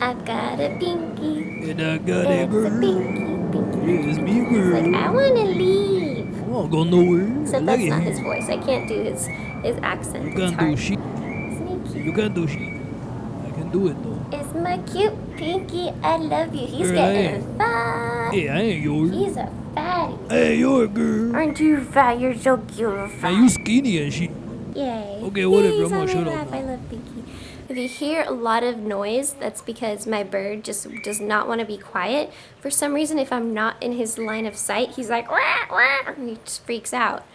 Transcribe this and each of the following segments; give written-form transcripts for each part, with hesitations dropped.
I've got a pinky. And I got a It's a girl. pinky. Yeah, it's me, He's like, I girl. want to leave. I won't go nowhere. I Except like that's it not his here. voice. I can't do his You accent. It's can't do hard. shit. You Sneaky. can't do shit. I can do it though. It's my cute pinky. I love you. He's Girl, I getting ain't. fat. Hey, I ain't yours. He's a fatty. I ain't your girl. Aren't you fat? You're so cute, Man, you fat. skinny and shit. Yay. Okay, whatever. He's I'm on gonna my shut up lap. I now. love Pinky. If you hear a lot of noise, that's because my bird just does not want to be quiet. For some reason, if I'm not in his line of sight, he's like, wah, wah, and he just freaks out.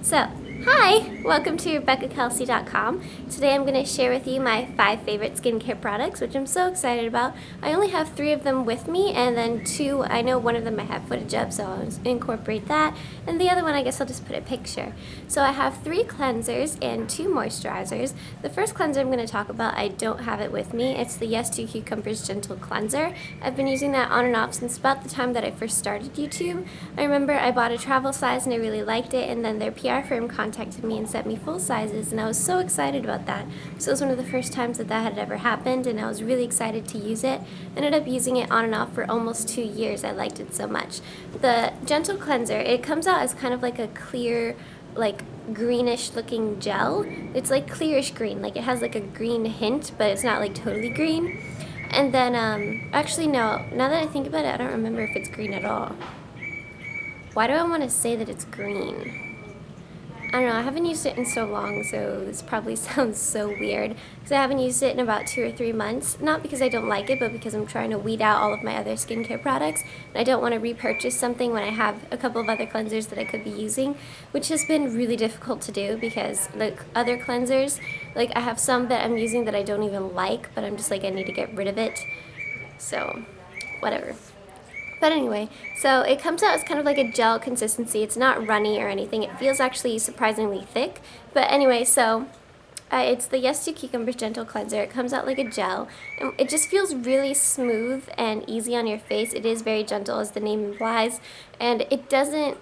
So, hi! Welcome to rebeccakelsey.com. Today I'm going to share with you my 5 favorite skincare products, which I'm so excited about. I only have 3 of them with me, and then 2, I know one of them I have footage of, so I'll incorporate that. And the other one, I guess I'll just put a picture. So I have 3 cleansers and 2 moisturizers. The first cleanser I'm going to talk about, I don't have it with me. It's the Yes to Cucumbers Gentle Cleanser. I've been using that on and off since about the time that I first started YouTube. I remember I bought a travel size and I really liked it, and then their PR firm contacted me and sent me full sizes, and I was so excited about that. So it was one of the first times that that had ever happened, and I was really excited to use it. I ended up using it on and off for almost 2 years. I liked it so much. The Gentle Cleanser, it comes out as kind of like a clear, like greenish looking gel. It's like clearish green, like it has like a green hint, but it's not like totally green. And then, actually no, now that I think about it, I don't remember if it's green at all. Why do I want to say that it's green? I don't know, I haven't used it in so long, so this probably sounds so weird, because I haven't used it in about 2 or 3 months, not because I don't like it, but because I'm trying to weed out all of my other skincare products, and I don't want to repurchase something when I have a couple of other cleansers that I could be using, which has been really difficult to do, because like other cleansers, like I have some that I'm using that I don't even like, but I'm just like, I need to get rid of it, so whatever. But anyway, so it comes out as kind of like a gel consistency. It's not runny or anything. It feels actually surprisingly thick. But anyway, so it's the Yes to Cucumbers Gentle Cleanser. It comes out like a gel. And it just feels really smooth and easy on your face. It is very gentle, as the name implies. And it doesn't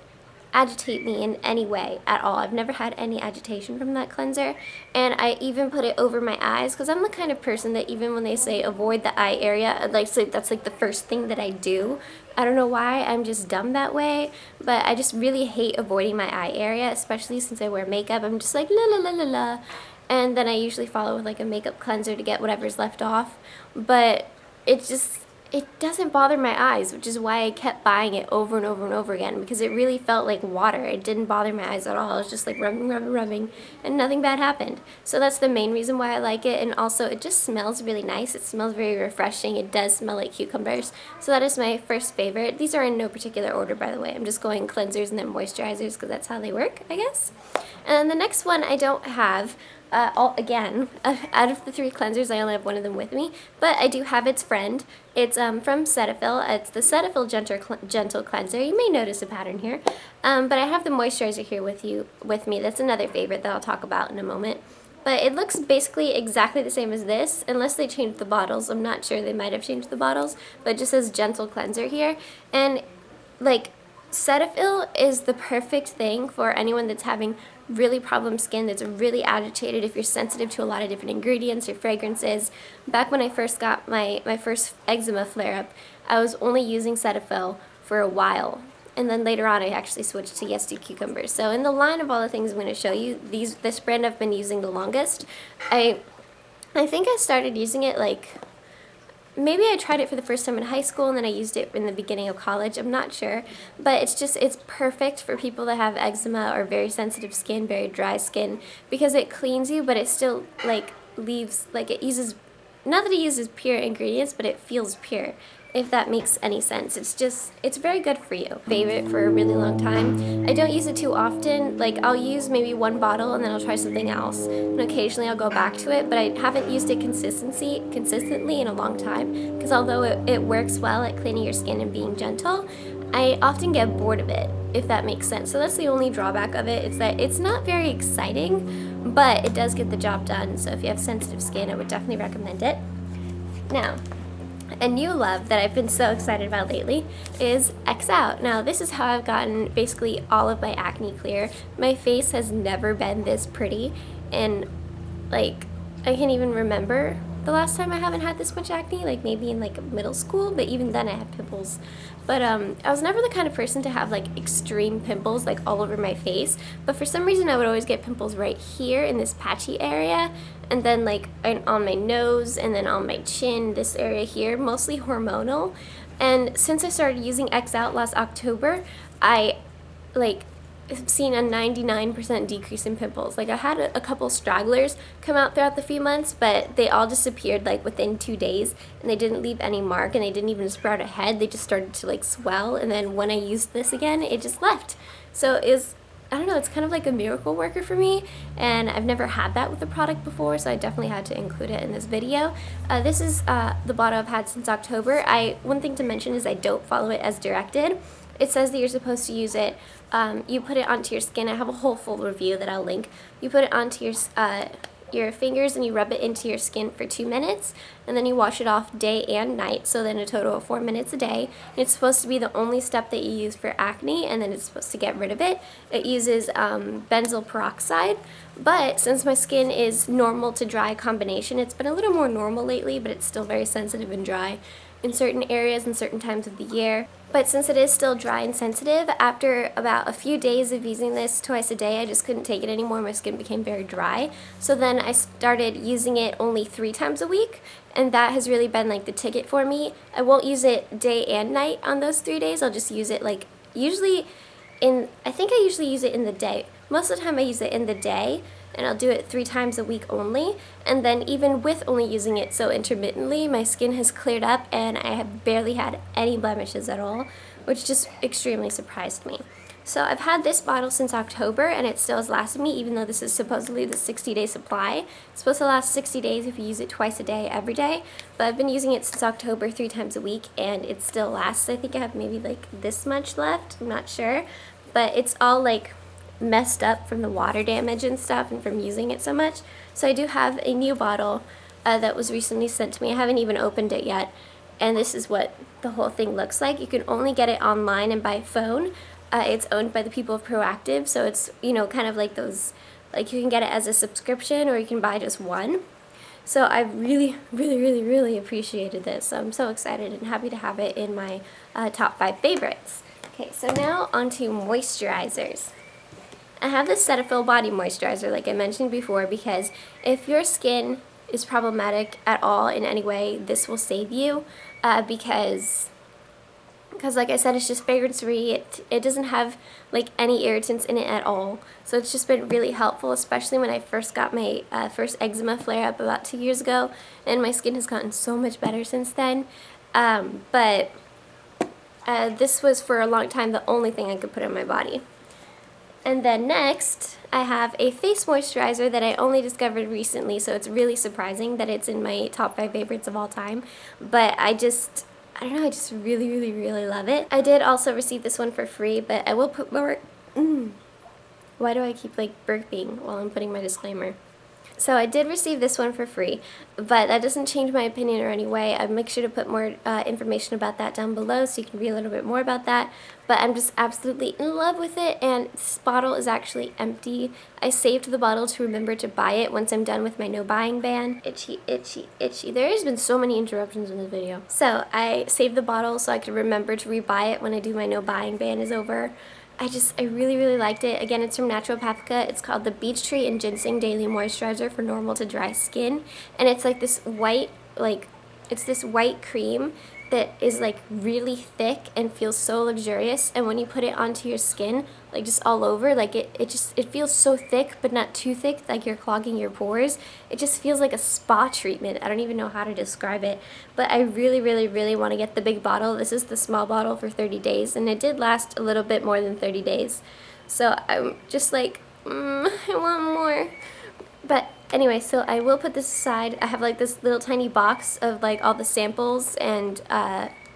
agitate me in any way at all. I've never had any agitation from that cleanser, and I even put it over my eyes, because I'm the kind of person that even when they say avoid the eye area, like, so that's like the first thing that I do. I don't know why, I'm just dumb that way, but I just really hate avoiding my eye area, especially since I wear makeup. I'm just like la la la la la, and then I usually follow with like a makeup cleanser to get whatever's left off, but it doesn't bother my eyes, which is why I kept buying it over and over and over again, because it really felt like water. It didn't bother my eyes at all. It was just like rubbing, rubbing, rubbing, and nothing bad happened. So that's the main reason why I like it, and also it just smells really nice. It smells very refreshing. It does smell like cucumbers. So that is my first favorite. These are in no particular order, by the way. I'm just going cleansers and then moisturizers, because that's how they work, I guess. And the next one I don't have. Again, out of the 3 cleansers, I only have one of them with me, but I do have its friend. It's from Cetaphil. It's the Cetaphil Gentle Cleanser. You may notice a pattern here, but I have the moisturizer here with me. That's another favorite that I'll talk about in a moment. But it looks basically exactly the same as this, unless they changed the bottles. I'm not sure, they might have changed the bottles, but it just says Gentle Cleanser here, and like, Cetaphil is the perfect thing for anyone that's having really problem skin, that's really agitated, if you're sensitive to a lot of different ingredients or fragrances. Back when I first got my first eczema flare-up, I was only using Cetaphil for a while. And then later on, I actually switched to Yes to Cucumbers. So in the line of all the things I'm going to show you, this brand I've been using the longest. I think I started using it like, maybe I tried it for the first time in high school, and then I used it in the beginning of college. I'm not sure. But it's perfect for people that have eczema or very sensitive skin, very dry skin, because it cleans you, but it still, like, leaves, like, it uses, not that it uses pure ingredients, but it feels pure, if that makes any sense. It's very good for you. Favorite for a really long time. I don't use it too often. Like, I'll use maybe 1 bottle and then I'll try something else. And occasionally I'll go back to it, but I haven't used it consistently in a long time, because although it works well at cleaning your skin and being gentle, I often get bored of it, if that makes sense. So that's the only drawback of it. It's that it's not very exciting, but it does get the job done. So if you have sensitive skin, I would definitely recommend it. Now, a new love that I've been so excited about lately is X Out. Now, this is how I've gotten basically all of my acne clear. My face has never been this pretty, and like, I can't even remember the last time I haven't had this much acne, like maybe in like middle school, but even then I had pimples. But I was never the kind of person to have like extreme pimples like all over my face, but for some reason I would always get pimples right here in this patchy area, and then like on my nose, and then on my chin, this area here, mostly hormonal. And since I started using X Out last October, I like seen a 99% decrease in pimples. Like I had a couple stragglers come out throughout the few months, but they all disappeared like within 2 days, and they didn't leave any mark, and they didn't even sprout a head. They just started to like swell, and then when I used this again, it just left. So it was, I don't know, it's kind of like a miracle worker for me, and I've never had that with a product before, so I definitely had to include it in this video. This is the bottle I've had since October. One thing to mention is I don't follow it as directed. It says that you're supposed to use it, you put it onto your skin. I have a whole full review that I'll link. You put it onto your fingers and you rub it into your skin for 2 minutes, and then you wash it off day and night, so then a total of 4 minutes a day. It's supposed to be the only step that you use for acne, and then it's supposed to get rid of it. It uses benzoyl peroxide, but since my skin is normal to dry combination, it's been a little more normal lately, but it's still very sensitive and dry in certain areas and certain times of the year. But since it is still dry and sensitive, after about a few days of using this twice a day, I just couldn't take it anymore. My skin became very dry. So then I started using it only 3 times a week, and that has really been like the ticket for me. I won't use it day and night on those 3 days. I'll just use it like I think I usually use it in the day. Most of the time I use it in the day, and I'll do it 3 times a week only. And then even with only using it so intermittently, my skin has cleared up and I have barely had any blemishes at all, which just extremely surprised me. So I've had this bottle since October, and it still has lasted me, even though this is supposedly the 60-day supply. It's supposed to last 60 days if you use it twice a day, every day. But I've been using it since October 3 times a week, and it still lasts. I think I have maybe like this much left, I'm not sure. But it's all like messed up from the water damage and stuff and from using it so much. So I do have a new bottle that was recently sent to me. I haven't even opened it yet, and this is what the whole thing looks like. You can only get it online and by phone. It's owned by the people of Proactive, so it's, you know, kind of like those, like you can get it as a subscription or you can buy just one. So I really, really, really, really appreciated this. So I'm so excited and happy to have it in my top 5 favorites. Okay, so now on to moisturizers. I have the Cetaphil body moisturizer like I mentioned before, because if your skin is problematic at all in any way, this will save you, because like I said, it's just fragrance free. It doesn't have like any irritants in it at all, so it's just been really helpful, especially when I first got my first eczema flare up about 2 years ago, and my skin has gotten so much better since then. But this was for a long time the only thing I could put on my body. And then next, I have a face moisturizer that I only discovered recently, so it's really surprising that it's in my top 5 favorites of all time. But I don't know, I just really, really, really love it. I did also receive this one for free, but I will put more, why do I keep like burping while I'm putting my disclaimer? So I did receive this one for free, but that doesn't change my opinion or any way. I'll make sure to put more information about that down below so you can read a little bit more about that. But I'm just absolutely in love with it, and this bottle is actually empty. I saved the bottle to remember to buy it once I'm done with my no buying ban. Itchy, itchy, itchy. There has been so many interruptions in this video. So I saved the bottle so I could remember to rebuy it when I do my no buying ban is over. I really, really liked it. Again, it's from Naturopathica. It's called the Beech Tree and Ginseng Daily Moisturizer for Normal to Dry Skin. And it's like this white, it's this white cream that is like really thick and feels so luxurious. And when you put it onto your skin, like just all over, like it feels so thick, but not too thick, like you're clogging your pores. It just feels like a spa treatment. I don't even know how to describe it, but I really, really, really want to get the big bottle. This is the small bottle for 30 days, and it did last a little bit more than 30 days. So I'm just like, I want more. But anyway, so I will put this aside. I have like this little tiny box of like all the samples and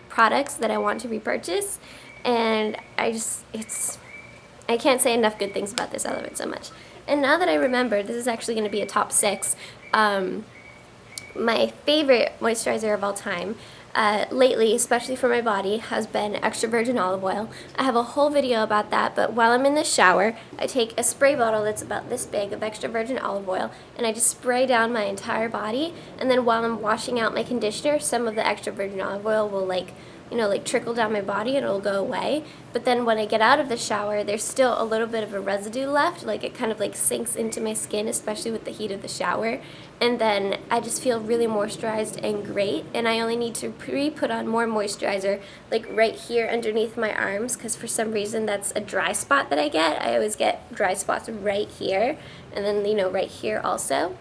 products that I want to repurchase, and I can't say enough good things about this. I love it so much. And now that I remember, this is actually going to be a top 6. My favorite moisturizer of all time lately, especially for my body, has been extra virgin olive oil. I have a whole video about that, but while I'm in the shower, I take a spray bottle that's about this big of extra virgin olive oil, and I just spray down my entire body, and then while I'm washing out my conditioner, some of the extra virgin olive oil will like trickle down my body and it'll go away. But then when I get out of the shower, there's still a little bit of a residue left, like it kind of like sinks into my skin, especially with the heat of the shower. And then I just feel really moisturized and great, and I only need to put on more moisturizer like right here underneath my arms, because for some reason that's a dry spot that I get. I always get dry spots right here, and then right here also.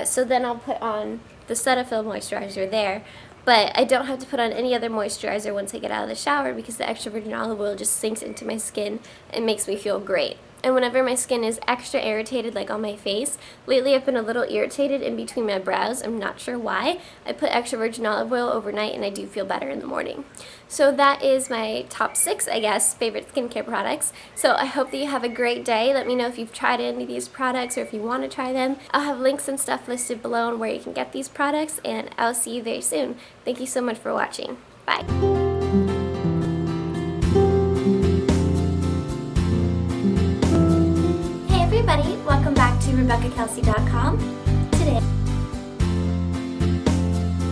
So then I'll put on the Cetaphil moisturizer there. But I don't have to put on any other moisturizer once I get out of the shower, because the extra virgin olive oil just sinks into my skin and makes me feel great. And whenever my skin is extra irritated, like on my face, lately I've been a little irritated in between my brows. I'm not sure why. I put extra virgin olive oil overnight and I do feel better in the morning. So that is my top 6, I guess, favorite skincare products. So I hope that you have a great day. Let me know if you've tried any of these products or if you want to try them. I'll have links and stuff listed below on where you can get these products, and I'll see you very soon. Thank you so much for watching. Bye. Hey everybody, welcome back to rebeccakelsey.com. Today